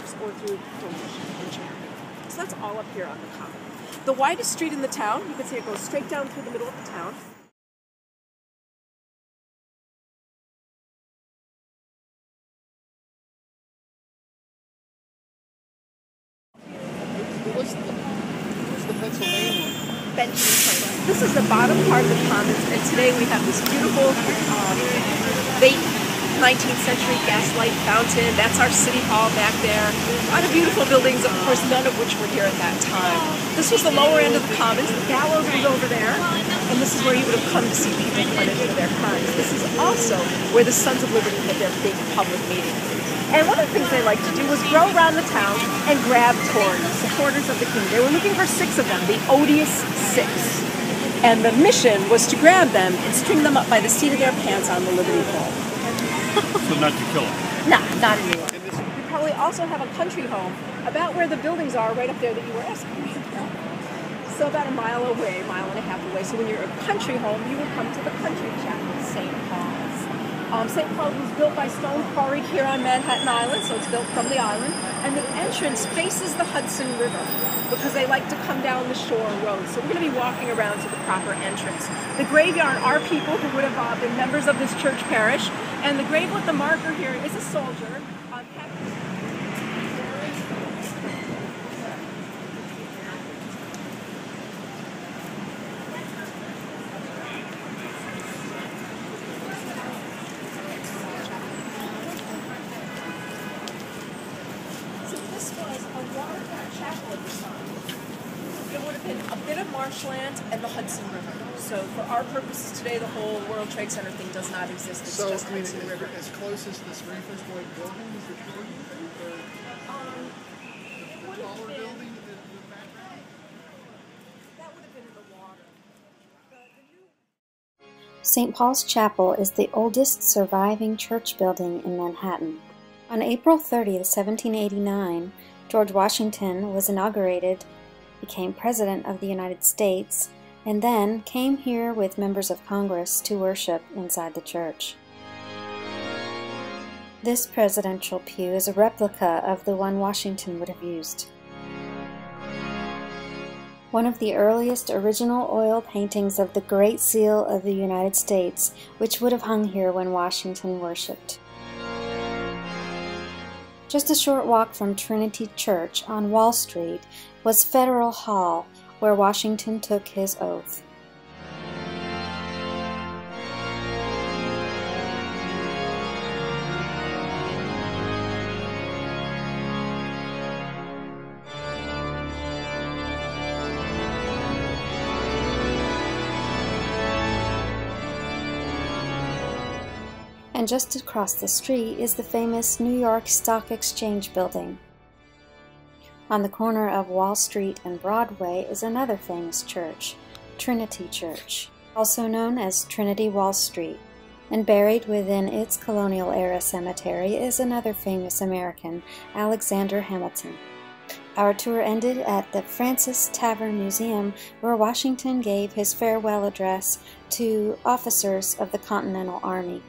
gifts or through donation and charity. So that's all up here on the common. The widest street in the town, you can see it goes straight down through the middle of the town. What's the Pennsylvania? Benjamin. This is the bottom part of the commons, and today we have this beautiful late 19th century gaslight fountain. That's our city hall back there. A lot of beautiful buildings, of course, none of which were here at that time. This was the lower end of the commons. The gallows was over there, and this is where you would have come to see people punished for their crimes. This is also where the Sons of Liberty had their big public meetings. And one of the things they liked to do was go around the town and grab Tories, supporters of the king. They were looking for 6 of them, the odious 6. And the mission was to grab them and string them up by the seat of their pants on the Liberty Pole. So not to kill them? Nah, not anymore. You probably also have a country home about where the buildings are right up there that you were asking me about. So about a mile away, mile and a half away. So when you're a country home, you would come to the country chapel, St. Paul's. St. Paul's was built by stone quarried here on Manhattan Island, so it's built from the island. And the entrance faces the Hudson River because they like to come down the shore road. So we're going to be walking around to the proper entrance. The graveyard are people who would have been members of this church parish. And the grave with the marker here is a soldier. Marshland and the Hudson River. So for our purposes today, the whole World Trade Center thing does not exist. It's just Hudson River. As close as this Reefers Boyd building is it showing you? The taller building in the background? That would have been in the water. St. Paul's Chapel is the oldest surviving church building in Manhattan. On April 30th, 1789, George Washington was inaugurated, became President of the United States, and then came here with members of Congress to worship inside the church. This presidential pew is a replica of the one Washington would have used. One of the earliest original oil paintings of the Great Seal of the United States, which would have hung here when Washington worshipped. Just a short walk from Trinity Church on Wall Street was Federal Hall, where Washington took his oath. And just across the street is the famous New York Stock Exchange building. On the corner of Wall Street and Broadway is another famous church, Trinity Church, also known as Trinity Wall Street, and buried within its colonial-era cemetery is another famous American, Alexander Hamilton. Our tour ended at the Francis Tavern Museum, where Washington gave his farewell address to officers of the Continental Army.